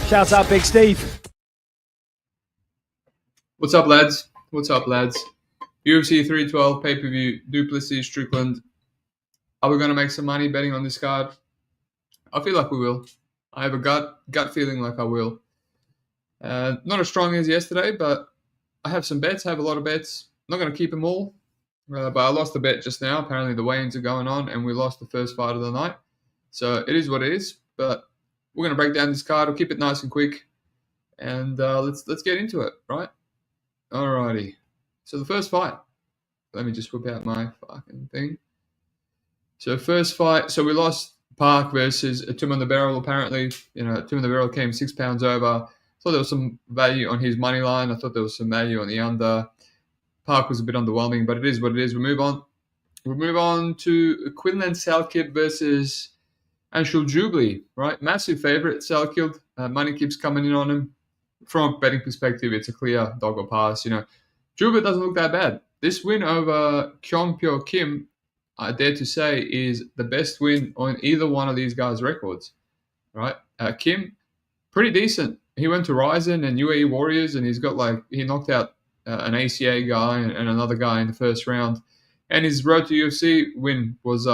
Shout out Big Steve. What's up, lads? What's up, lads? UFC 312 pay-per-view, Plessis, Strickland. Are we going to make some money betting on this card? I feel like we will. I have a gut feeling like I will. Not as strong as yesterday, but I have some bets. I have a lot of bets. I'm not going to keep them all, but I lost a bet just now. Apparently the weigh-ins are going on, and we lost the first fight of the night. So it is what it is, but we're going to break down this card. We'll keep it nice and quick, and let's get into it, right? Alrighty. So the first fight. Let me just whip out my fucking thing. So first fight. So we lost Park versus a Tomb on the Barrel. Apparently, Tomb on the Barrel came 6 pounds over. Thought there was some value on his money line. I thought there was some value on the under. Park was a bit underwhelming, but it is what it is. We move on. We move on to Quillan Salkilld versus Anshul Jubli. Right, massive favorite Salkilld. Money keeps coming in on him. From a betting perspective, it's a clear dog or pass. Jubli doesn't look that bad. This win over Cong Kim, I dare to say, is the best win on either one of these guys' records. Right? Kim, pretty decent. He went to Ryzen and UAE Warriors, and he knocked out an ACA guy and another guy in the first round. And his road to UFC win was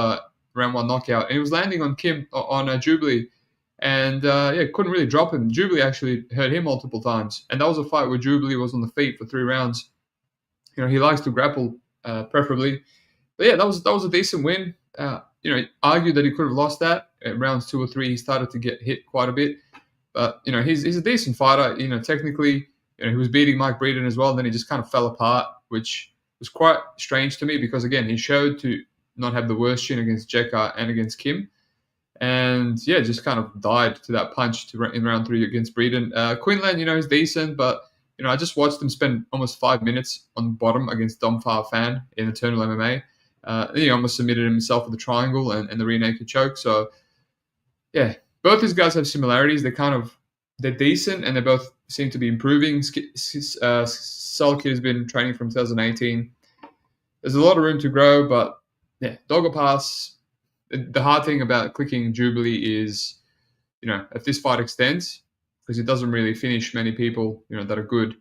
round 1 knockout. And he was landing on Jubli. And couldn't really drop him. Jubli actually hurt him multiple times. And that was a fight where Jubli was on the feet for 3 rounds. He likes to grapple, preferably. But yeah, that was a decent win. Argued that he could have lost that. At rounds 2 or 3, he started to get hit quite a bit. But, he's a decent fighter. Technically, he was beating Mike Breeden as well. And then he just kind of fell apart, which was quite strange to me because, again, he showed to not have the worst chin against Jekka and against Kim. And, just kind of died to that punch in round 3 against Breeden. Quillan, is decent, but, I just watched him spend almost 5 minutes on the bottom against Domfar Fan in Eternal MMA. He almost submitted himself with the triangle and the rear naked choke. So, both these guys have similarities. They're decent, and they both seem to be improving. Salkilld has been training from 2018. There's a lot of room to grow, but, dog or pass. The hard thing about clicking Jubli is, if this fight extends, because it doesn't really finish many people, that are good.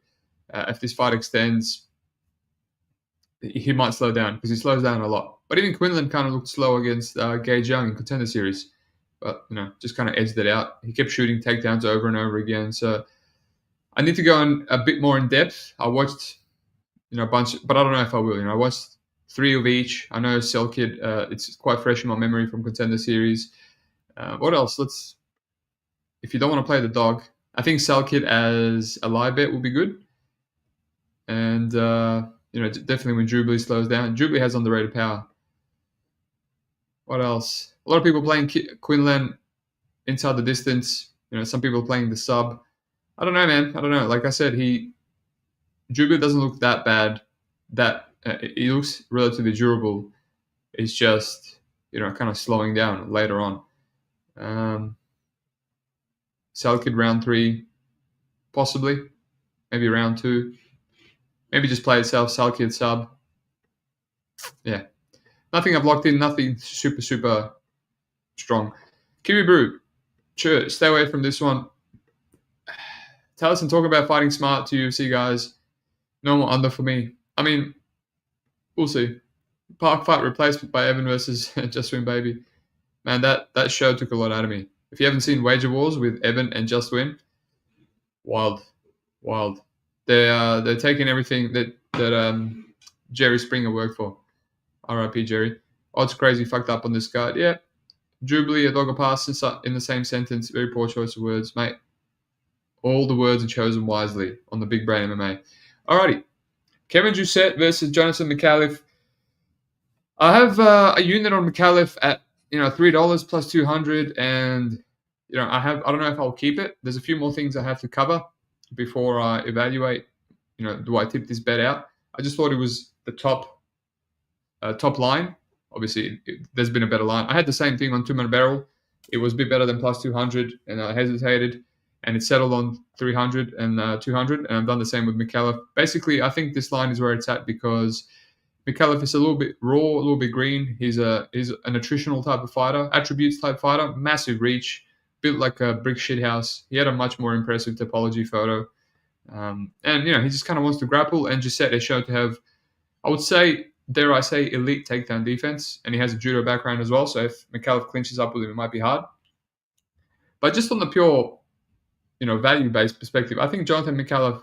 If this fight extends, he might slow down because he slows down a lot. But even Quillan kind of looked slow against Gage Young in Contender Series. But, just kind of edged it out. He kept shooting takedowns over and over again. So I need to go in a bit more in depth. I watched, a bunch, but I don't know if I will. I watched 3 of each. I know Salkilld, it's quite fresh in my memory from Contender Series. What else? If you don't want to play the dog, I think Salkilld as a live bet will be good. And, definitely when Jubli slows down. Jubli has underrated power. What else? A lot of people playing Quillan inside the distance. Some people playing the sub. I don't know, man. I don't know. Like I said, Jubli doesn't look that bad. He looks relatively durable. It's just, kind of slowing down later on. Salkilld round 3, possibly. Maybe round 2. Maybe just play itself, Salkilld sub. Yeah. Nothing I've locked in, nothing super, super strong. Kiwi Brew. Sure, stay away from this one. Tell us and talk about fighting smart to UFC guys. No more under for me. I mean, we'll see. Park fight replacement by Evan versus Just Win Baby. Man, that show took a lot out of me. If you haven't seen Wager Wars with Evan and Just Win, wild. They're taking everything that Jerry Springer worked for. R.I.P. Jerry. Odds crazy fucked up on this card. Yeah. Jubli, a dog or pass in the same sentence. Very poor choice of words, mate. All the words are chosen wisely on the Big Brain MMA. Alrighty. Kevin Jousset versus Jonathan Micallef. I have a unit on Micallef at $3 plus 200, and I don't know if I'll keep it. There's a few more things I have to cover before I evaluate. Do I tip this bet out? I just thought it was the top line. Obviously, there's been a better line. I had the same thing on Tomb on the Barrel. It was a bit better than plus 200, and I hesitated, and it settled on 300 and 200, and I've done the same with Micallef. Basically, I think this line is where it's at because Micallef is a little bit raw, a little bit green. He's a nutritional type of fighter, attributes type fighter, massive reach, built like a brick shithouse. He had a much more impressive topology photo. And, he just kind of wants to grapple. And Jousset is shown to have, I would say, dare I say, elite takedown defense. And he has a judo background as well. So if Micallef clinches up with him, it might be hard. But just on the pure, value-based perspective, I think Jonathan Micallef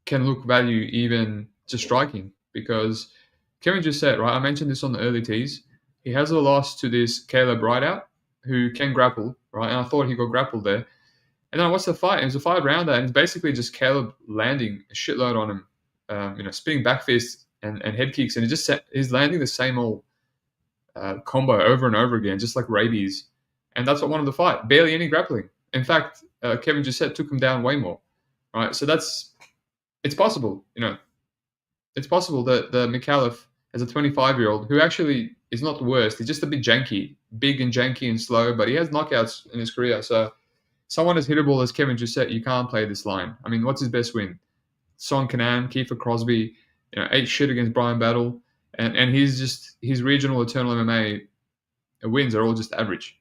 can look value even just striking, because Kevin Jousset, right? I mentioned this on the early tease. He has a loss to this Caleb Rideout, who can grapple, right? And I thought he got grappled there. And then I watched the fight. It was a 5-rounder, and it's basically just Caleb landing a shitload on him, spinning back fists and head kicks, and he's landing the same old combo over and over again, just like rabies. And that's what won the fight. Barely any grappling. In fact, Kevin Jousset took him down way more, right? So it's possible, It's possible that the Micallef, as a 25-year-old, who actually is not the worst, he's just a bit janky, big and janky and slow, but he has knockouts in his career. So someone as hittable as Kevin Jousset, you can't play this line. I mean, what's his best win? Son Kanan, Kiefer Crosby, ate shit against Brian Battle, and his regional Eternal MMA wins are all just average,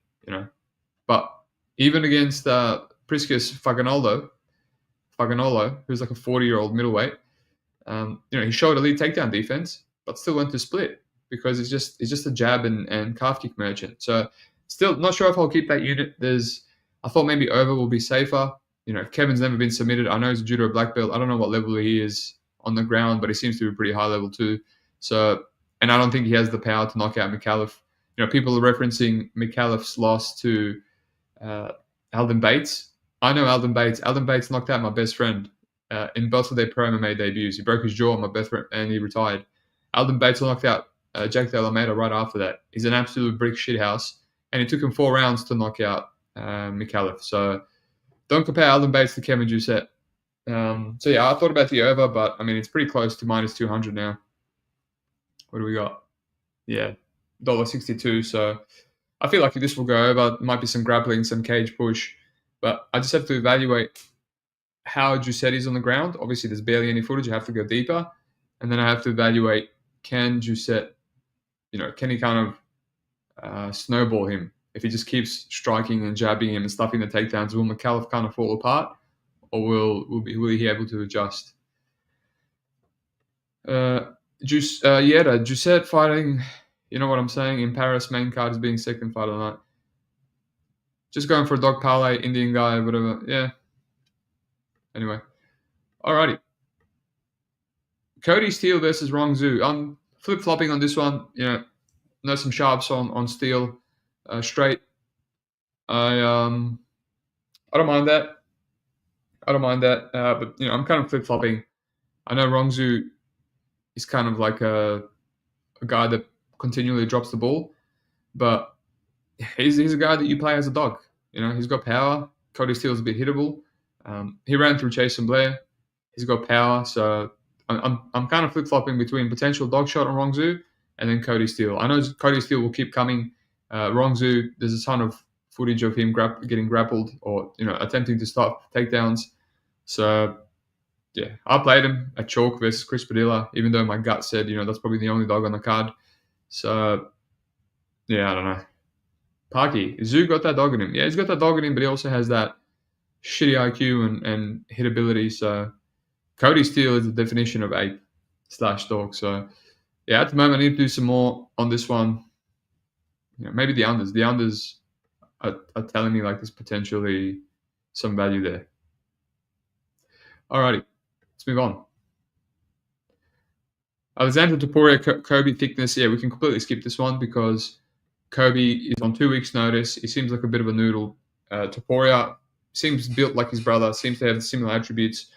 But even against Priscus Faganolo, who's like a 40-year-old middleweight, he showed elite takedown defense, but still went to split because it's just a jab and calf kick merchant. So still not sure if I'll keep that unit. I thought maybe over will be safer. Kevin's never been submitted. I know he's a judo black belt. I don't know what level he is on the ground, but he seems to be pretty high level too. So, and I don't think he has the power to knock out Micallef. People are referencing Micallef's loss to Alden Bates. I know Alden Bates. Alden Bates knocked out my best friend in both of their pro MMA debuts. He broke his jaw on my best friend, and he retired. Alden Bates knocked out Jack De La Maida right after that. He's an absolute brick shithouse, and it took him 4 rounds to knock out Micallef. So don't compare Alden Bates to Kevin Jousset. So yeah, I thought about the over, but I mean it's pretty close to minus 200 now. What do we got? Yeah, $1.62. So I feel like this will go over. There might be some grappling, some cage push, but I just have to evaluate how Jousset is on the ground. Obviously, there's barely any footage. I have to go deeper, and then I have to evaluate, can Jousset, can he kind of snowball him? If he just keeps striking and jabbing him and stuffing the takedowns, will Micallef kind of fall apart, or will he be able to adjust? Jousset fighting, you know what I'm saying, in Paris, main card is being second fight of the night. Just going for a dog parlay, Indian guy, whatever. Yeah. Anyway. Alrighty. Kody Steele versus Rongzhu. I'm flip-flopping on this one. Know some sharps on Steele. Straight. I don't mind that. But I'm kind of flip-flopping. I know Rongzhu is kind of like a guy that continually drops the ball, but he's a guy that you play as a dog. He's got power. Kody Steele's a bit hittable. He ran through Chase and Blair. He's got power, so I'm kind of flip-flopping between potential dog shot on Rongzhu and then Kody Steele. I know Kody Steele will keep coming. Rongzhu, there's a ton of footage of him getting grappled or attempting to stop takedowns. So yeah, I played him at chalk versus Chris Padilla, even though my gut said that's probably the only dog on the card. So yeah, I don't know. Parky, Zoo got that dog in him. Yeah, he's got that dog in him, but he also has that shitty IQ and hitability. So Kody Steele is the definition of ape/dog. So yeah, at the moment I need to do some more on this one. Maybe the unders. The unders are telling me like there's potentially some value there. Alrighty, let's move on. Aleksandre Topuria, Colby, Thicknesse. Yeah, we can completely skip this one because Colby is on 2 weeks' notice. He seems like a bit of a noodle. Topuria seems built like his brother, seems to have similar attributes.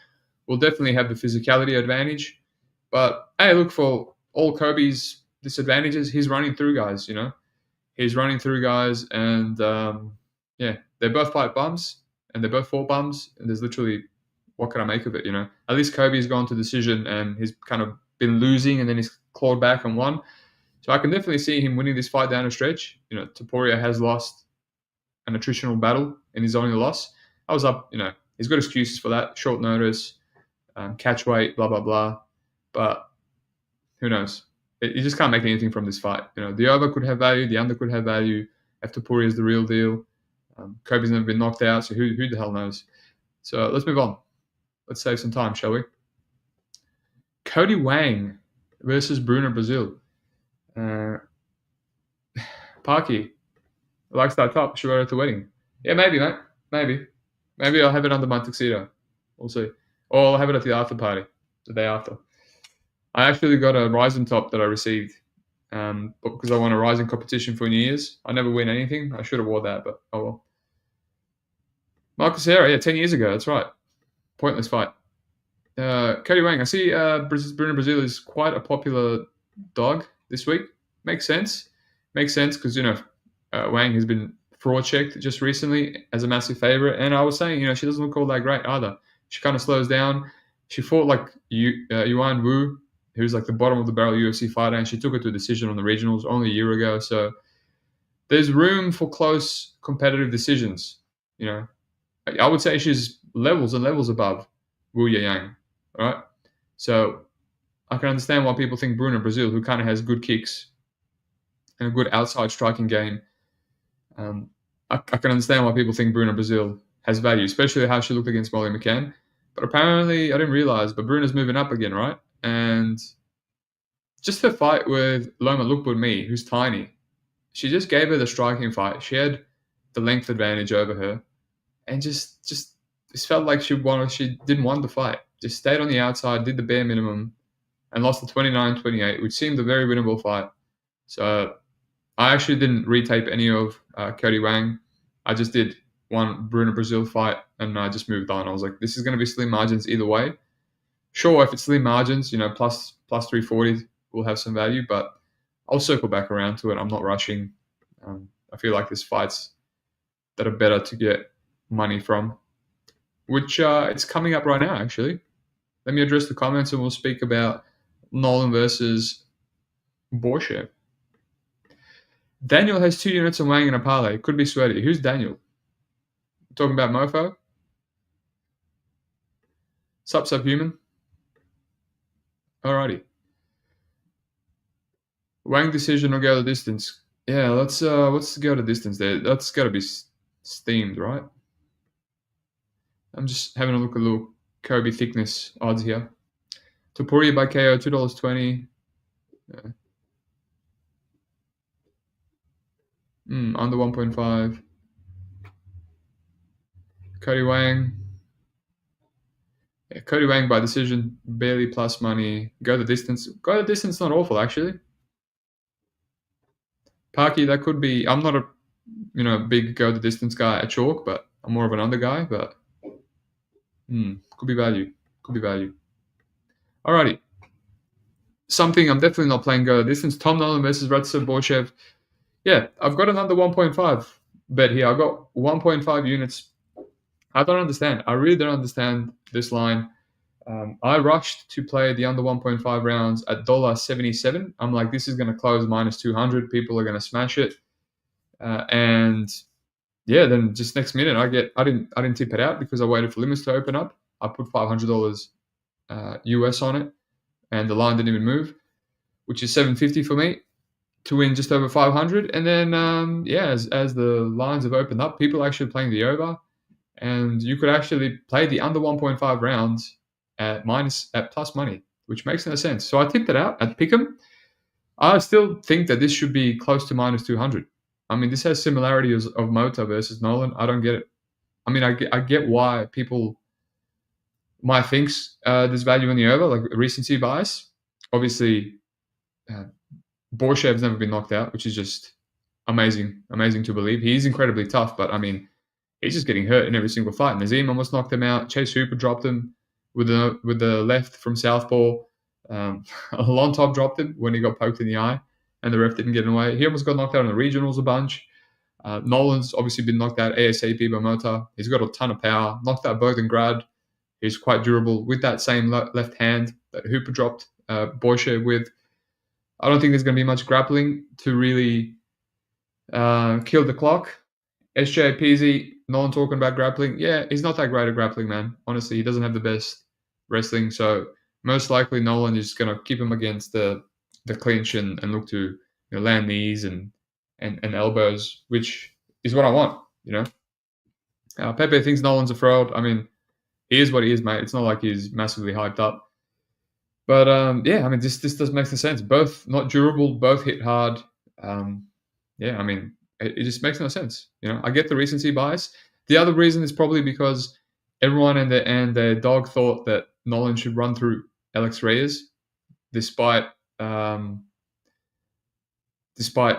Will definitely have the physicality advantage. But hey, look, for all Colby's disadvantages, he's running through guys, He's running through guys, and they both fight bums, and they both fought bums, and there's literally, what can I make of it, At least Colby's gone to decision, and he's kind of been losing, and then he's clawed back and won. So I can definitely see him winning this fight down a stretch. Topuria has lost an attritional battle in his only loss. I was up, he's got excuses for that. Short notice, catch weight, blah, blah, blah. But who knows? You just can't make anything from this fight. The over could have value. The under could have value. If Topuria is the real deal. Kobe's never been knocked out, so who the hell knows? So let's move on. Let's save some time, shall we? Cody Wang versus Bruna, Brazil. Parky likes that top. Should wear it at the wedding. Yeah, maybe, mate. Maybe I'll have it under my tuxedo. We'll see. Or I'll have it at the after party, the day after. I actually got a Ryzen top that I received because I won a Ryzen competition for New Year's. I never win anything. I should have wore that, but oh well. Marcus Serra, yeah, 10 years ago. That's right. Pointless fight. Cody Wang, I see Bruna Brazil is quite a popular dog this week. Makes sense. Makes sense because, Wang has been fraud checked just recently as a massive favorite. And I was saying, she doesn't look all that great either. She kind of slows down. She fought like Yuan Wu, who's like the bottom of the barrel UFC fighter, and she took it to a decision on the regionals only a year ago. So there's room for close competitive decisions. I would say she's levels and levels above Wu Yang. All right. So I can understand why people think Bruna Brazil, who kind of has good kicks and a good outside striking game. I can understand why people think Bruna Brazil has value, especially how she looked against Molly McCann. But apparently, I didn't realize, but Bruna's moving up again, right? And just her fight with Loma Lookwood-Me, who's tiny, she just gave her the striking fight. She had the length advantage over her, and just it felt like she didn't want the fight. Just stayed on the outside, did the bare minimum, and lost the 29-28, which seemed a very winnable fight. So I actually didn't retape any of Cody Wang. I just did one Bruna Brazil fight, and I just moved on. I was like, this is going to be slim margins either way. Sure, if it's slim margins, plus 340 will have some value, but I'll circle back around to it. I'm not rushing. I feel like there's fights that are better to get money from, which it's coming up right now, actually. Let me address the comments, and we'll speak about Nolan versus Borshchev. Daniel has 2 units on Wang and a parlay. Could be sweaty. Who's Daniel? Talking about Mofo? Subhuman? Alrighty. Wang decision or go the distance? Yeah, let's go the distance there. That's got to be steamed, right? I'm just having a look at little Kobe thickness odds here. Topuria by KO, $2.20. Yeah. Under 1.5. Cody Wang. Yeah, Cody Wang by decision, barely plus money. Go the distance. Go the distance, not awful, actually. Parky, that could be. I'm not a big go the distance guy at chalk, but I'm more of an under guy. But could be value. Alrighty. Something I'm definitely not playing go the distance. Tom Nolan versus Radstov Borshchev. Yeah, I've got an under 1.5 bet here. I've got 1.5 units. I don't understand. I really don't understand this line. I rushed to play the under 1.5 rounds at $1.77. I'm like, this is going to close minus 200. People are going to smash it. And yeah, then just next minute I didn't tip it out because I waited for limits to open up. I put $500 US on it, and the line didn't even move, which is $750 for me to win just over 500. And then as the lines have opened up, people are actually playing the over, and you could actually play the under 1.5 rounds at plus money, which makes no sense. So I tipped it out at Pick'em. I still think that this should be close to minus 200. I mean, this has similarities of Mota versus Nolan. I don't get it. I mean, I get why people might think there's value in the over, like recency bias. Obviously, Borshchev's never been knocked out, which is just amazing to believe. He's incredibly tough, but I mean, he's just getting hurt in every single fight. Nazim almost knocked him out. Chase Hooper dropped him with the left from southpaw. Lontop dropped him when he got poked in the eye, and the ref didn't get in the way. He almost got knocked out in the regionals a bunch. Nolan's obviously been knocked out ASAP by Mota. He's got a ton of power. Knocked out Bergengrad. He's quite durable with that same left hand that Hooper dropped Borshchev with. I don't think there's going to be much grappling to really kill the clock. SJ Peasy, Nolan talking about grappling. Yeah, he's not that great at grappling, man. Honestly, he doesn't have the best wrestling. So most likely Nolan is going to keep him against the clinch and look to land knees and elbows, which is what I want, Pepe thinks Nolan's a fraud. I mean, he is what he is, mate. It's not like he's massively hyped up. But yeah, I mean, this does make sense. Both not durable, both hit hard. Yeah, I mean, it just makes no sense. I get the recency bias. The other reason is probably because everyone and their dog thought that Nolan should run through Alex Reyes, despite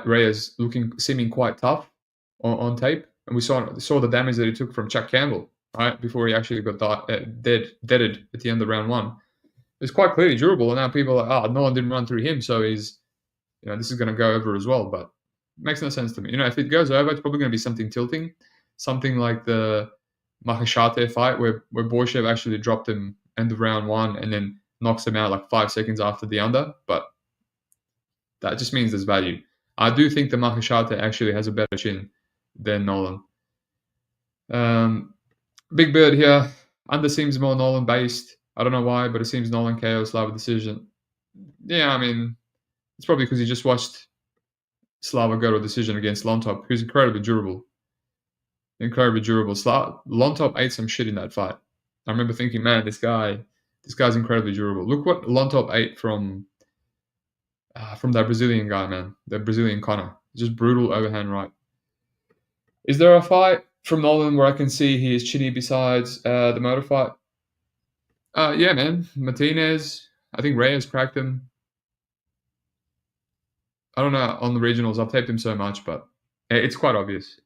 Reyes seeming quite tough on tape, and we saw the damage that he took from Chuck Campbell right before he actually got deaded at the end of round one. It's quite clearly durable, and now people are like, oh, Nolan didn't run through him, so he's, this is going to go over as well. But it makes no sense to me. If it goes over, it's probably going to be something tilting, something like the Micallef fight where Borshchev actually dropped him end of round one and then knocks him out like 5 seconds after the under. But that just means there's value. I do think the Micallef actually has a better chin than Nolan. Big Bird here. Under seems more Nolan based. I don't know why, but it seems Nolan KO Slava decision. Yeah, I mean, it's probably because he just watched Slava go to a decision against Lontop, who's incredibly durable. Lontop ate some shit in that fight. I remember thinking, man, this guy's incredibly durable. Look what Lontop ate from that Brazilian guy, man. The Brazilian Conor. Just brutal overhand right. Is there a fight from Nolan where I can see he is chinny besides the motor fight? Yeah, man. Martinez. I think Reyes cracked him. I don't know on the regionals. I've taped him so much, but it's quite obvious.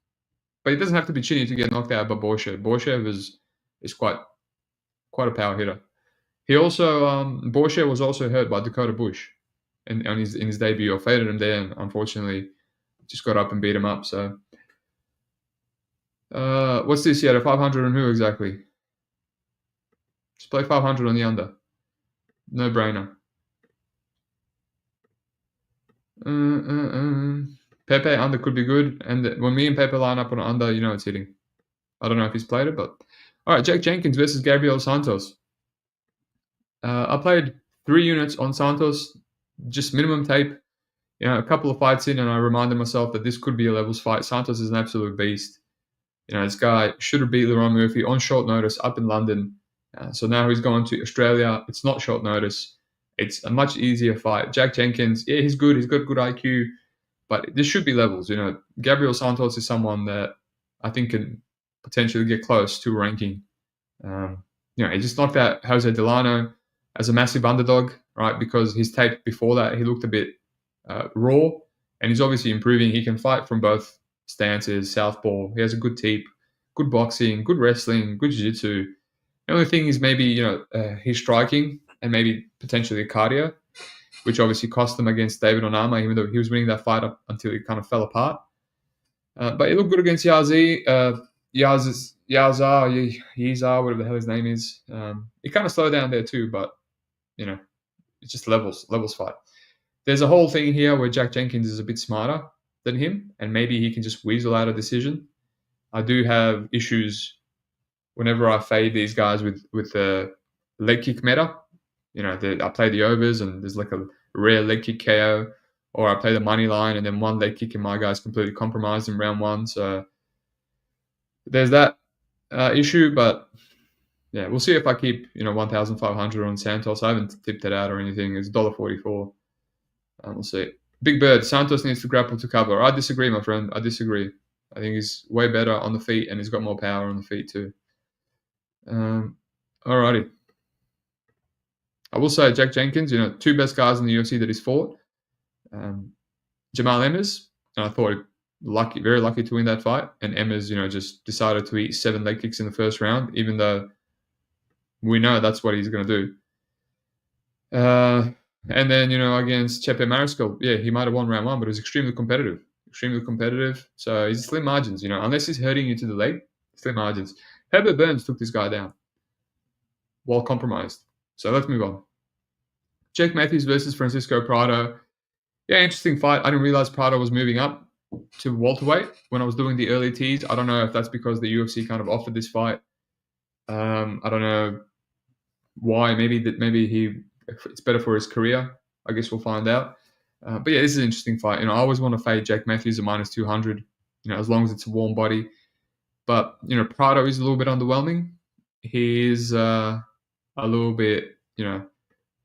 But it doesn't have to be chinny to get knocked out by Borshchev. Borshchev is quite a power hitter. He also Borshchev was also hurt by Dakota Bush in his debut. I faded him there, and unfortunately, just got up and beat him up. So, what's this? Yeah, the 500 on who exactly? Just play 500 on the under. No brainer. Pepe under could be good, and when me and Pepe line up on an under, it's hitting. I don't know if he's played it, but all right. Jack Jenkins versus Gabriel Santos. I played 3 units on Santos, just minimum tape. A couple of fights in, and I reminded myself that this could be a levels fight. Santos is an absolute beast. This guy should have beat Leron Murphy on short notice up in London. So now he's going to Australia. It's not short notice. It's a much easier fight. Jack Jenkins, yeah, he's good. He's got good IQ, but this should be levels. Gabriel Santos is someone that I think can potentially get close to ranking. He just knocked out Jose Delano as a massive underdog, right? Because his tape before that, he looked a bit raw, and he's obviously improving. He can fight from both stances, southpaw. He has a good teep, good boxing, good wrestling, good jiu-jitsu. The only thing is maybe, his striking and maybe potentially cardio, which obviously cost him against David Onama, even though he was winning that fight up until he kind of fell apart. But he looked good against Yazar, whatever the hell his name is. He kind of slowed down there too, but, it's just levels fight. There's a whole thing here where Jack Jenkins is a bit smarter than him, and maybe he can just weasel out a decision. I do have issues whenever I fade these guys with the leg kick meta. I play the overs, and there's like a rare leg kick KO, or I play the money line, and then one leg kick, and my guy's completely compromised in round one. So there's that issue, but yeah, we'll see if I keep 1,500 on Santos. I haven't tipped it out or anything. It's $1.44. We'll see. Big Bird, Santos needs to grapple to cover. I disagree, my friend. I disagree. I think he's way better on the feet, and he's got more power on the feet too. Alrighty. I will say Jack Jenkins, 2 best guys in the UFC that he's fought. Jamal Emmers, and I thought very lucky to win that fight. And Emmers, just decided to eat 7 leg kicks in the first round, even though we know that's what he's going to do. And then, against Chepe Mariscal, yeah, he might have won round 1, but it was extremely competitive. So he's slim margins, unless he's hurting you to the leg, slim margins. Herbert Burns took this guy down while compromised. So let's move on. Jake Matthews versus Francisco Prado. Yeah, interesting fight. I didn't realize Prado was moving up to welterweight when I was doing the early teas. I don't know if that's because the UFC kind of offered this fight. I don't know why. Maybe it's better for his career. I guess we'll find out. But yeah, this is an interesting fight. I always want to fade Jake Matthews at -200. As long as it's a warm body. But, Prado is a little bit underwhelming. He's a little bit,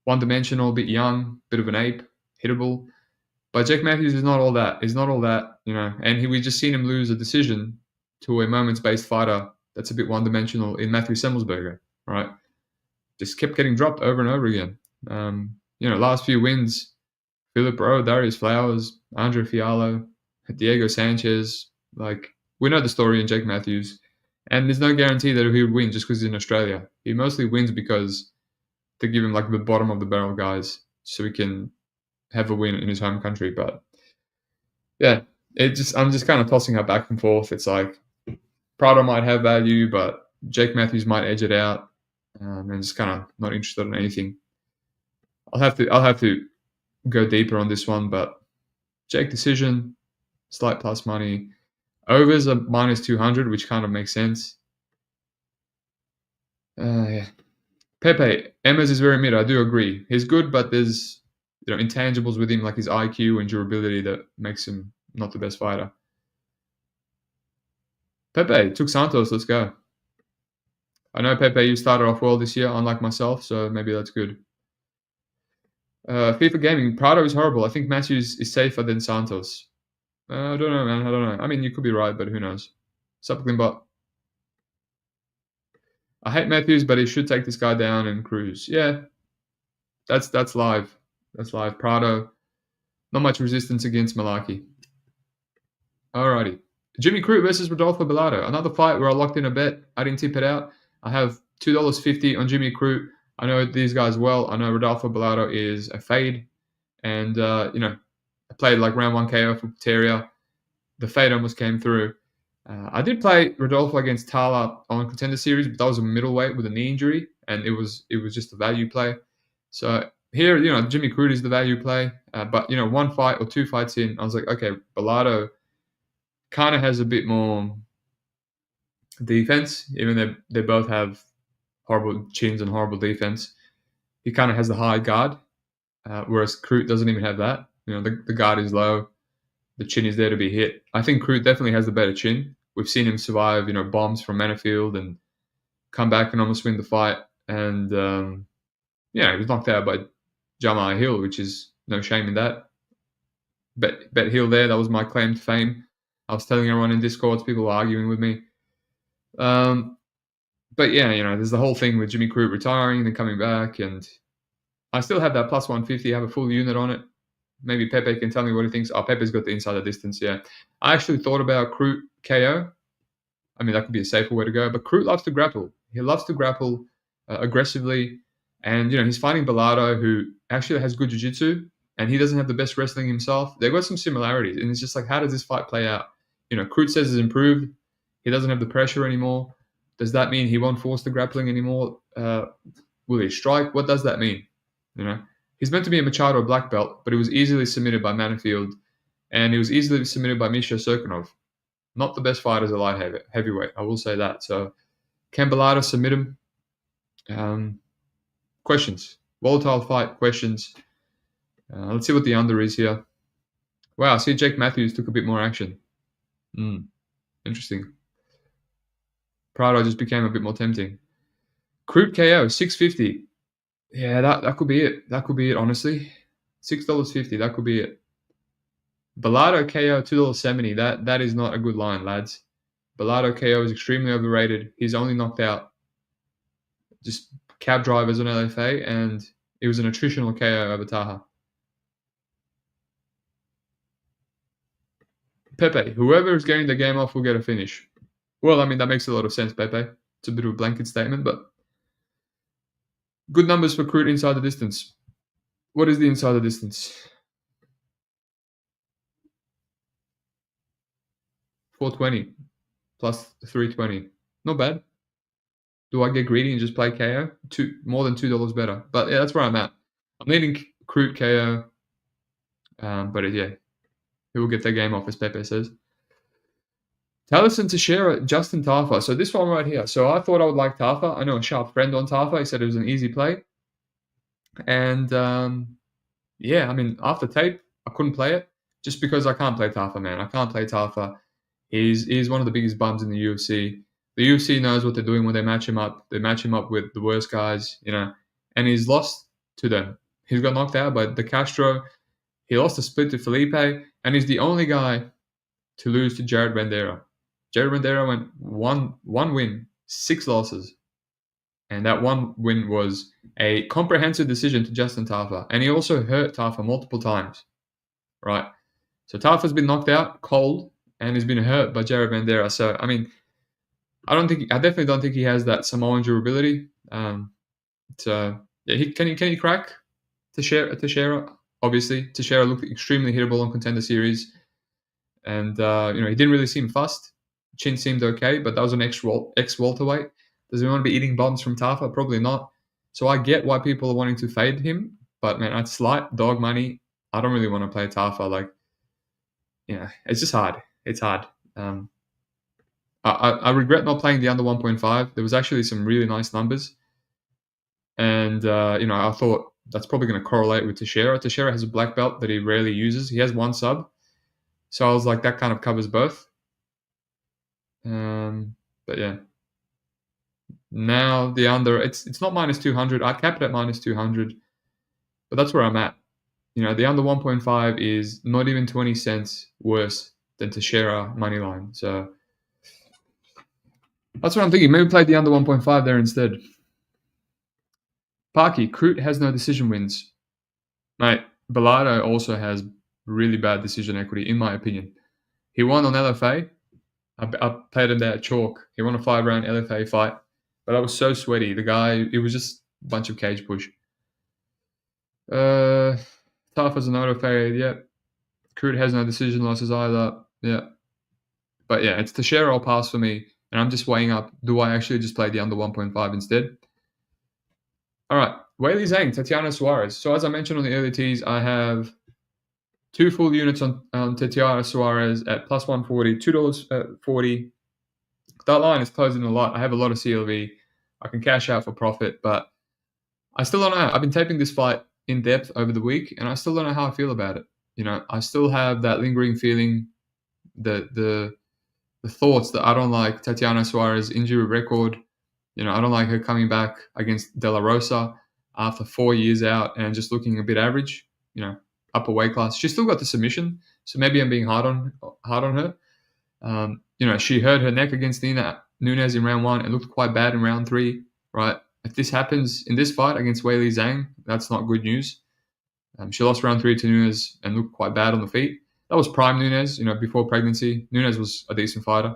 one-dimensional, a bit young, bit of an ape, hittable. But Jake Matthews is not all that. He's not all that, and we just seen him lose a decision to a moments-based fighter that's a bit one-dimensional in Matthew Semmelsberger, right? Just kept getting dropped over and over again. Last few wins, Philip Rowe, Darius Flowers, Andre Fiallo, Diego Sanchez. Like, we know the story in Jake Matthews. And there's no guarantee that he would win just because he's in Australia. He mostly wins because they give him like the bottom of the barrel guys so he can have a win in his home country. But yeah, I'm just kind of tossing up back and forth. It's like Prado might have value, but Jake Matthews might edge it out. And just kind of not interested in anything. I'll have to go deeper on this one, but Jake decision, slight plus money. Overs are minus 200, which kind of makes sense. Yeah. Pepe, Emers is very mid. I do agree. He's good, but there's intangibles with him like his IQ and durability that makes him not the best fighter. Pepe took Santos. Let's go. I know, Pepe, you started off well this year, unlike myself, so maybe that's good. FIFA Gaming, Prado is horrible. I think Matthews is safer than Santos. I don't know, man. I don't know. I mean, you could be right, but who knows? Sup, Glimbot. I hate Matthews, but he should take this guy down and cruise. Yeah, that's live. That's live. Prado, not much resistance against Malaki. Alrighty. Jimmy Crute versus Rodolfo Bellato. Another fight where I locked in a bet. I didn't tip it out. I have $2.50 on Jimmy Crute. I know these guys well. I know Rodolfo Bellato is a fade. And, I played like round 1 KO for Topuria. The fade almost came through. I did play Rodolfo against Tala on Contender Series, but that was a middleweight with a knee injury, and it was just a value play. So here, Jimmy Crute is the value play. But, one fight or two fights in, I was like, okay, Bellato kind of has a bit more defense, even though they both have horrible chins and horrible defense. He kind of has the high guard, whereas Crute doesn't even have that. The guard is low. The chin is there to be hit. I think Crute definitely has the better chin. We've seen him survive, bombs from Manifield and come back and almost win the fight. And, he was knocked out by Jamar Hill, which is no shame in that. Bet Hill there. That was my claim to fame. I was telling everyone in Discords, people were arguing with me. But yeah, there's the whole thing with Jimmy Crute retiring and then coming back. And I still have that plus 150. I have a full unit on it. Maybe Pepe can tell me what he thinks. Oh, Pepe's got the insider distance, yeah. I actually thought about Crute KO. I mean, that could be a safer way to go. But Crute loves to grapple. He loves to grapple aggressively. And, he's fighting Bellato, who actually has good jiu-jitsu, and he doesn't have the best wrestling himself. They've got some similarities. And it's just like, how does this fight play out? Crute says he's improved. He doesn't have the pressure anymore. Does that mean he won't force the grappling anymore? Will he strike? What does that mean? He's meant to be a Machado black belt, but he was easily submitted by Manifield, and he was easily submitted by Misha Serkinov. Not the best fight as a light heavyweight, I will say that. So, can Bellato submit him? Questions. Volatile fight, questions. Let's see what the under is here. Wow, I see Jake Matthews took a bit more action. Interesting. Prado just became a bit more tempting. Crute KO, 650. Yeah, that could be it. That could be it, honestly. $6.50, that could be it. Bellato KO, $2.70. That is not a good line, lads. Bellato KO is extremely overrated. He's only knocked out just cab drivers on LFA, and it was an attritional KO over Tafa. Pepe, whoever is getting the game off will get a finish. Well, I mean, that makes a lot of sense, Pepe. It's a bit of a blanket statement, but good numbers for Crute inside the distance. What is the inside the distance? 420 plus 320. Not bad. Do I get greedy and just play KO? More than $2 better. But yeah, that's where I'm at. I'm leaning Crute KO. But yeah, he will get their game off, as Pepe says. Taliesin Teixeira, Justin Tafa. So this one right here. So I thought I would like Tafa. I know a sharp friend on Tafa. He said it was an easy play. And yeah, I mean, after tape, I couldn't play it just because I can't play Tafa, man. I can't play Tafa. He's one of the biggest bums in the UFC. The UFC knows what they're doing when they match him up. They match him up with the worst guys, and he's lost to them. He's got knocked out by De Castro. He lost a split to Felipe, and he's the only guy to lose to Jared Bandera. Jared Bandera went one win, 6 losses. And that one win was a comprehensive decision to Justin Tafa. And he also hurt Tafa multiple times, right? So Tafa's been knocked out cold and he's been hurt by Jared Bandera. So, I mean, I definitely don't think he has that Samoan durability. Can he crack Teixeira? Obviously, Teixeira looked extremely hittable on Contender Series. And, he didn't really seem fussed. Chin seemed okay, but that was an ex-welterweight. Does he want to be eating bombs from Tafa? Probably not. So I get why people are wanting to fade him. But, man, at slight dog money, I don't really want to play Tafa. It's just hard. It's hard. I regret not playing the under 1.5. There was actually some really nice numbers. And, I thought that's probably going to correlate with Teixeira. Teixeira has a black belt that he rarely uses. He has 1 sub. So I was like, that kind of covers both. But yeah. Now the under, it's not minus 200. I capped it at minus 200. But that's where I'm at. The under 1.5 is not even 20 cents worse than Teixeira money line. So that's what I'm thinking. Maybe play the under 1.5 there instead. Parky, Crute has no decision wins. Mate, Bellato also has really bad decision equity, in my opinion. He won on LFA. I played him there at chalk. He won a 5-round LFA fight. But I was so sweaty. The guy, it was just a bunch of cage push. Tafa's an auto fade, yep. Crute has no decision losses either, yeah. But yeah, it's Teixeira or pass for me. And I'm just weighing up, do I actually just play the under 1.5 instead? All right, Weili Zhang, Tatiana Suarez. So as I mentioned on the early teas, I have 2 full units on Tatiana Suarez at plus 140, $2.40. That line is closing a lot. I have a lot of CLV. I can cash out for profit, but I still don't know. I've been taping this fight in depth over the week, and I still don't know how I feel about it. I still have that lingering feeling, the thoughts that I don't like Tatiana Suarez's injury record. I don't like her coming back against De La Rosa after 4 years out and just looking a bit average. Upper weight class. She's still got the submission, so maybe I'm being hard on her. She hurt her neck against Nina Nunes in round 1 and looked quite bad in round 3, right? If this happens in this fight against Weili Zhang, that's not good news. She lost round 3 to Nunes and looked quite bad on the feet. That was prime Nunes, before pregnancy. Nunes was a decent fighter.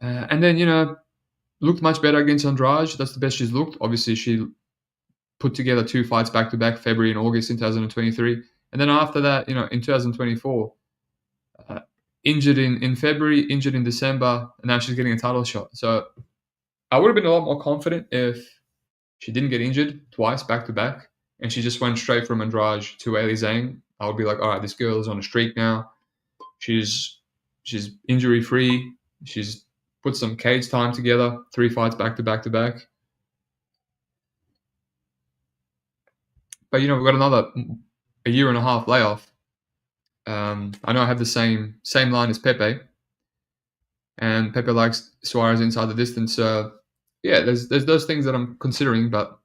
And then, looked much better against Andrade. That's the best she's looked. Obviously, she put together 2 fights back-to-back, February and August in 2023. And then after that, in 2024, injured in February, injured in December, and now she's getting a title shot. So I would have been a lot more confident if she didn't get injured twice back-to-back and she just went straight from Andrade to Weili Zhang. I would be like, all right, this girl is on a streak now. She's injury-free. She's put some cage time together, 3 fights back-to-back-to-back. But, we've got another a year and a half layoff. I know I have the same line as Pepe. And Pepe likes Suarez inside the distance. So, yeah, there's those things that I'm considering. But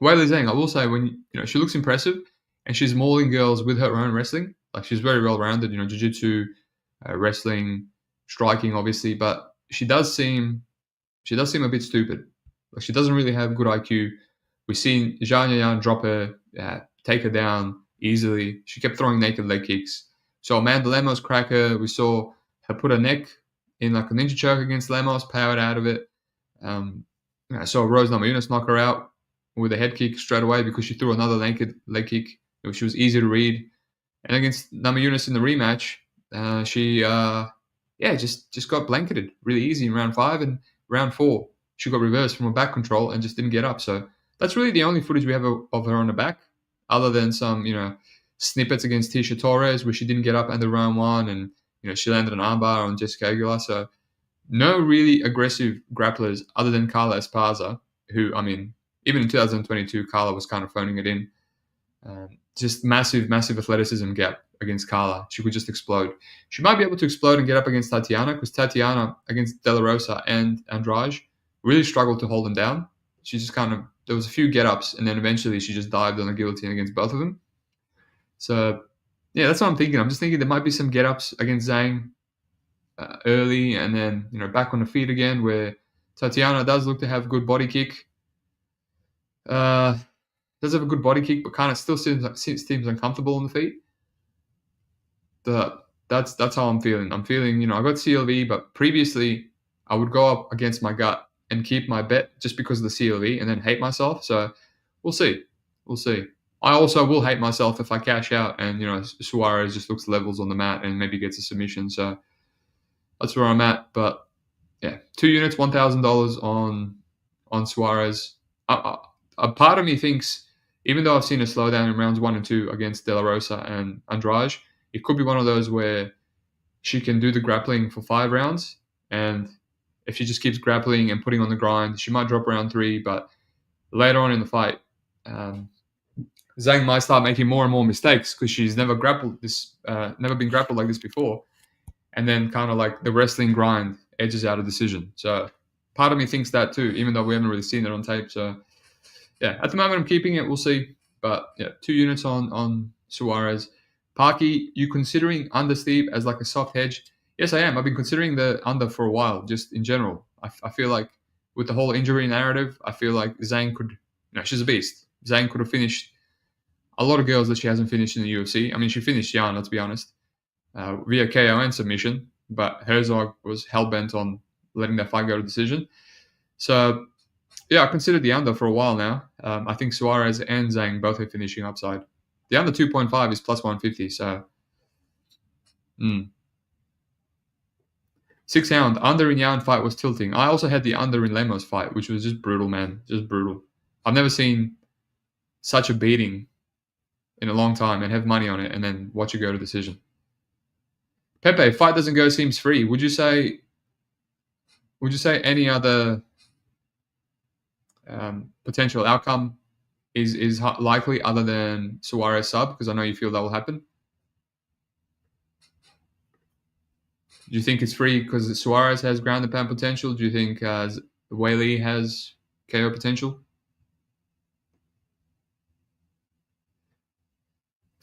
Weili Zhang, I will say, when she looks impressive and she's mauling girls with her own wrestling. Like, she's very well-rounded, jiu-jitsu, wrestling, striking, obviously. But she does seem a bit stupid. Like, she doesn't really have good IQ. We've seen Zhang Yan drop her, take her down easily. She kept throwing naked leg kicks. So Amanda Lemos crack her. We saw her put her neck in like a ninja choke against Lemos, powered out of it. I saw Rose Namajunas knock her out with a head kick straight away because she threw another naked leg kick. She was easy to read. And against Namajunas in the rematch, she just got blanketed really easy in round 5, and round 4 she got reversed from a back control and just didn't get up. So that's really the only footage we have of her on the back, other than some snippets against Tisha Torres where she didn't get up under round 1 and she landed an armbar on Jessica Aguilar. So no really aggressive grapplers other than Carla Esparza, who, I mean, even in 2022, Carla was kind of phoning it in. just massive athleticism gap against Carla. She could just explode. She might be able to explode and get up against Tatiana, because Tatiana against De La Rosa and Andrade really struggled to hold them down. She just there was a few get-ups, and then eventually she just dived on the guillotine against both of them. So, yeah, that's what I'm thinking. I'm just thinking there might be some get-ups against Zhang early, and then, back on the feet again, where Tatiana does look to have good body kick. Does have a good body kick, but kind of still seems uncomfortable on the feet. That's how I'm feeling. I'm feeling, I got CLV, but previously I would go up against my gut and keep my bet just because of the CLV and then hate myself. So we'll see. I also will hate myself if I cash out and, Suarez just looks levels on the mat and maybe gets a submission. So that's where I'm at. But yeah, 2 units, $1,000 on Suarez. A part of me thinks, even though I've seen a slowdown in rounds 1 and 2 against De La Rosa and Andrade, it could be one of those where she can do the grappling for 5 rounds, and if she just keeps grappling and putting on the grind, she might drop round 3, but later on in the fight, Zhang might start making more and more mistakes because she's never been grappled like this before, and then kind of like the wrestling grind edges out a decision. So part of me thinks that too, even though we haven't really seen it on tape. So yeah, at the moment I'm keeping it. We'll see. But yeah, 2 units on Suarez. Parky, you considering under Steve as like a soft hedge? Yes, I am. I've been considering the under for a while, just in general. I feel like with the whole injury narrative, I feel like Zhang could, she's a beast. Zhang could have finished a lot of girls that she hasn't finished in the UFC. I mean, she finished Jan, let's be honest, via KO and submission, but Herzog was hell-bent on letting that fight go to decision. So yeah, I considered the under for a while now. I think Suarez and Zhang both are finishing upside. The under 2.5 is plus 150, so 6 round under in Yan fight was tilting. I also had the under in Lemos fight, which was just brutal, man. Just brutal. I've never seen such a beating in a long time and have money on it and then watch it go to decision. Pepe, fight doesn't go seems free. Would you say any other potential outcome is likely other than Suarez sub? Because I know you feel that will happen. Do you think it's free because Suarez has ground and pound potential? Do you think Weili has KO potential?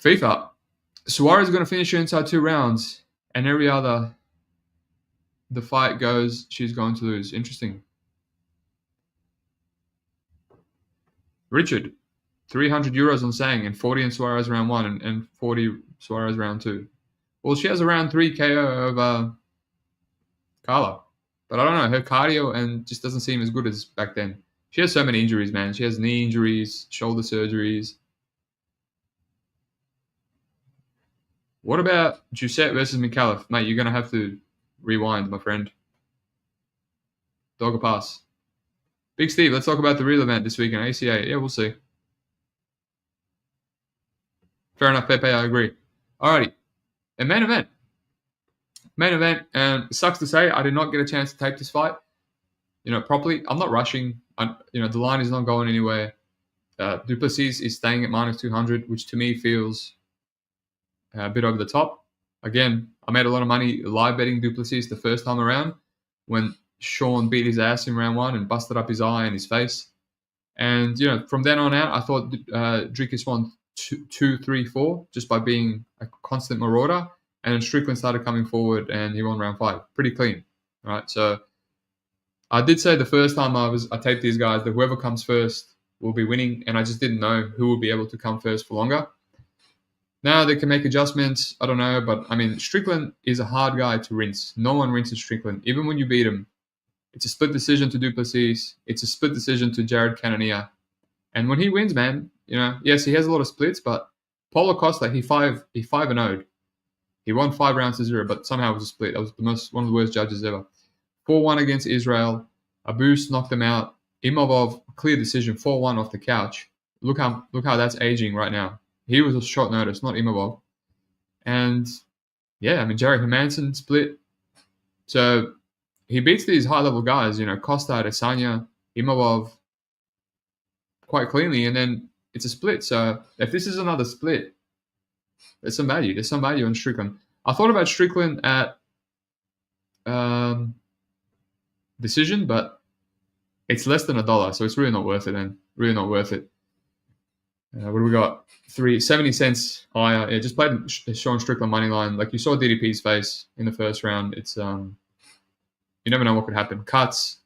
FIFA, Suarez is going to finish her inside 2 rounds, and every other the fight goes, she's going to lose. Interesting. Richard, 300 euros on Sang and 40 in Suarez round 1 and 40 Suarez round 2. Well, she has a round 3 KO over Carla. But I don't know, her cardio and just doesn't seem as good as back then. She has so many injuries, man. She has knee injuries, shoulder surgeries. What about Jousset versus Micallef? Mate, you're going to have to rewind, my friend. Dog a pass. Big Steve, let's talk about the real event this week in ACA. Yeah, we'll see. Fair enough, Pepe, I agree. Alrighty. And main event, and it sucks to say, I did not get a chance to tape this fight, properly. I'm not rushing. The line is not going anywhere. Du Plessis is staying at minus 200, which to me feels a bit over the top. Again, I made a lot of money live betting Du Plessis the first time around when Sean beat his ass in round 1 and busted up his eye and his face. And, from then on out, I thought Dricus won 2, 3, 4 just by being a constant marauder. And then Strickland started coming forward and he won round 5. Pretty clean, right? So I did say the first time I taped these guys that whoever comes first will be winning. And I just didn't know who would be able to come first for longer. Now they can make adjustments. I don't know. But, I mean, Strickland is a hard guy to rinse. No one rinses Strickland. Even when you beat him, it's a split decision to Du Plessis. It's a split decision to Jared Cannonier. And when he wins, man, yes, he has a lot of splits, but Paulo Costa, he 5-0'd. He won 5 rounds to 0, but somehow it was a split. That was one of the worst judges ever. 4-1 against Israel. Abus knocked him out. Imavov, clear decision, 4-1 off the couch. Look how that's aging right now. He was a short notice, not Imavov. And yeah, I mean, Jared Hermanson split. So he beats these high-level guys, Costa, Adesanya, Imavov quite cleanly. And then it's a split. So if this is another split, there's some value. There's some value on Strickland. I thought about Strickland at decision, but it's less than $1, so it's really not worth it. Then really not worth it. What do we got? 70 cents higher. Yeah, just played Sean Strickland money line. Like you saw DDP's face in the first round. It's you never know what could happen. Cuts.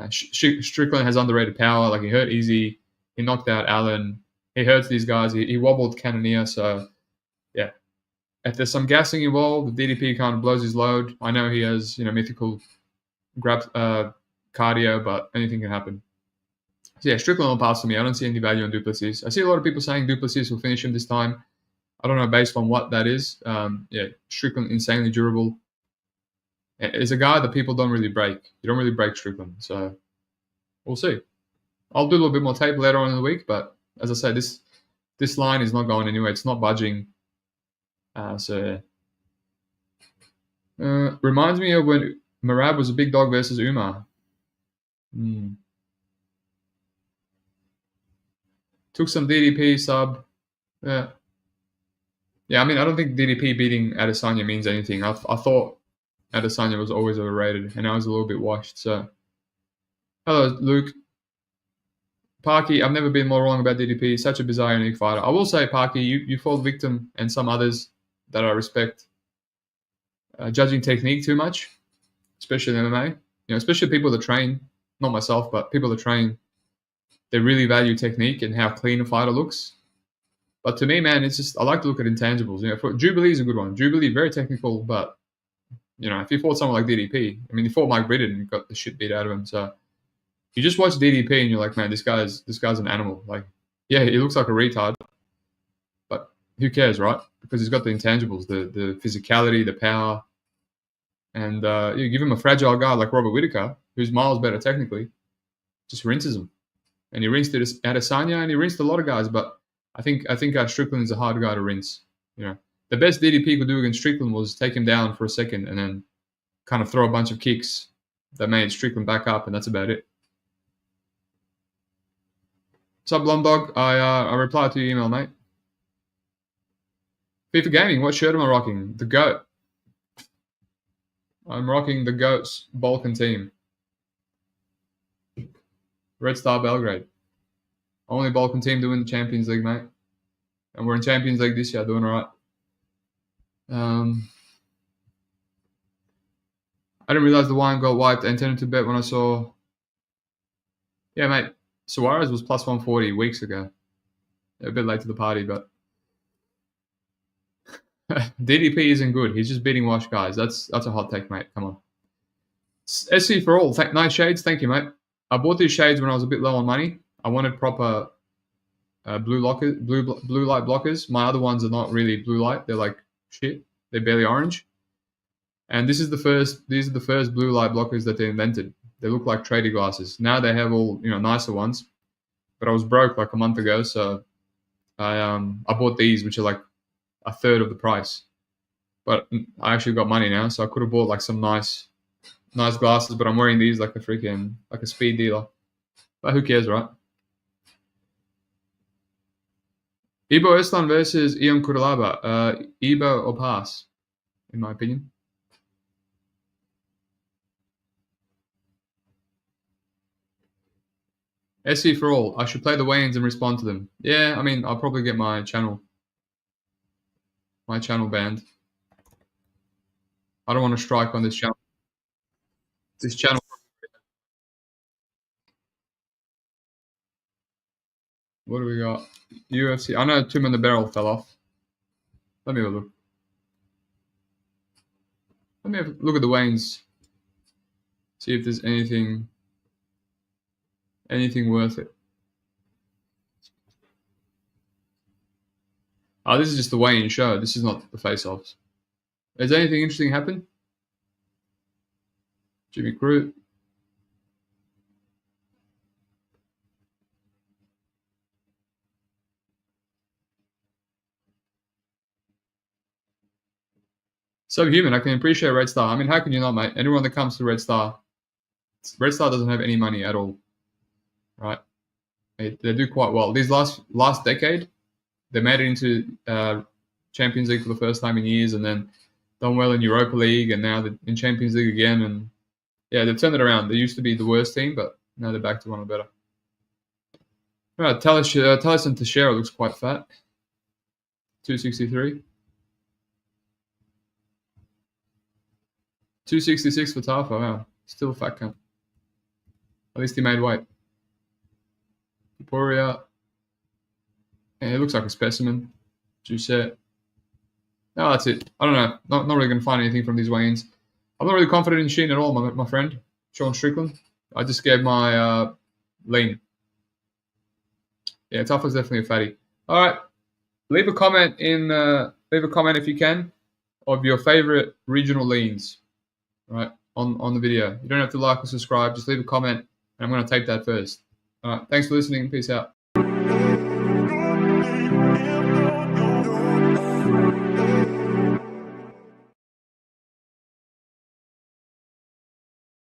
Strickland has underrated power. Like he hurt Easy. He knocked out Allen. He hurts these guys. He wobbled Cannonier. So yeah, if there's some gassing involved, the DDP kind of blows his load. I know he has mythical grab cardio, but anything can happen. So yeah, Strickland will pass to me. I don't see any value on Du Plessis. I see a lot of people saying Du Plessis will finish him this time. I don't know based on what that is. Yeah, Strickland insanely durable. It's a guy that people don't really break. You don't really break Strickland, so we'll see. I'll do a little bit more tape later on in the week, but as I say, this line is not going anywhere. It's not budging. Reminds me of when Merab was a big dog versus Umar. Took some DDP sub. Yeah. I mean, I don't think DDP beating Adesanya means anything. I thought Adesanya was always overrated, and I was a little bit washed. So, hello, Luke. Parky, I've never been more wrong about DDP. Such a bizarre, unique fighter. I will say, Parky, you fall victim, and some others that I respect, judging technique too much, especially in MMA. Especially people that train, not myself, but people that train, they really value technique and how clean a fighter looks. But to me, man, it's just I like to look at intangibles. For Jubli is a good one. Jubli, very technical, but if you fought someone like DDP, I mean, you fought Mike Britton and got the shit beat out of him. So you just watch DDP and you're like, man, this guy's an animal. Like, yeah, he looks like a retard, but who cares, right? Because he's got the intangibles, the physicality, the power, and you give him a fragile guy like Robert Whittaker, who's miles better technically, just rinses him. And he rinsed Adesanya, and he rinsed a lot of guys. But I think Strickland is a hard guy to rinse. The best DDP could do against Strickland was take him down for a second and then kind of throw a bunch of kicks that made Strickland back up, and that's about it. What's up, Blumdog? I replied to your email, mate. FIFA Gaming, what shirt am I rocking? The GOAT. I'm rocking the GOAT's Balkan team. Red Star Belgrade. Only Balkan team to win the Champions League, mate. And we're in Champions League this year, doing all right. I didn't realize the wine got wiped. I intended to bet when I saw... Yeah, mate. Suarez was plus 140 weeks ago. A bit late to the party, but... DDP isn't good. He's just beating wash guys. That's a hot take, mate. Come on. SC for all. Nice shades. Thank you, mate. I bought these shades when I was a bit low on money. I wanted proper blue light blockers. My other ones are not really blue light. They're like shit. They're barely orange. And these are the first blue light blockers that they invented. They look like tradie glasses. Now they have all nicer ones. But I was broke like a month ago, so I bought these, which are like a third of the price. But I actually got money now, so I could have bought like some nice glasses, but I'm wearing these like a speed dealer. But who cares, right? Ibo Eslan versus Ion Kuralaba. Ibo or pass, in my opinion. SC for all. I should play the weigh-ins and respond to them. Yeah, I mean, I'll probably get my channel banned. I don't want to strike on this channel. This channel. What do we got? UFC. I know Tim and the Barrel fell off. Let me have a look. Let me have a look at the weigh-ins. See if there's anything worth it. Oh, this is just the weigh-in show. This is not the face-offs. Has anything interesting happened? Jimmy Crute. Subhuman, I can appreciate Red Star. I mean, how can you not, mate? Anyone that comes to Red Star doesn't have any money at all, right? They do quite well. These last decade, they made it into Champions League for the first time in years, and then done well in Europa League, and now they're in Champions League again. And yeah, they've turned it around. They used to be the worst team, but now they're back to one of the better. All right, Taliesin Teixeira looks quite fat. 263. 266 for Tafa. Wow, still a fat cunt. At least he made weight. Topuria. Yeah, he looks like a specimen. Jousset. No, that's it. I don't know. Not really going to find anything from these weigh-ins. I'm not really confident in Sheen at all, my friend. Sean Strickland. I just gave my lean. Yeah, Tafa's definitely a fatty. All right. Leave a comment if you can of your favorite regional leans, right, on the video. You don't have to like or subscribe. Just leave a comment, and I'm going to tape that first. All right. Thanks for listening. Peace out.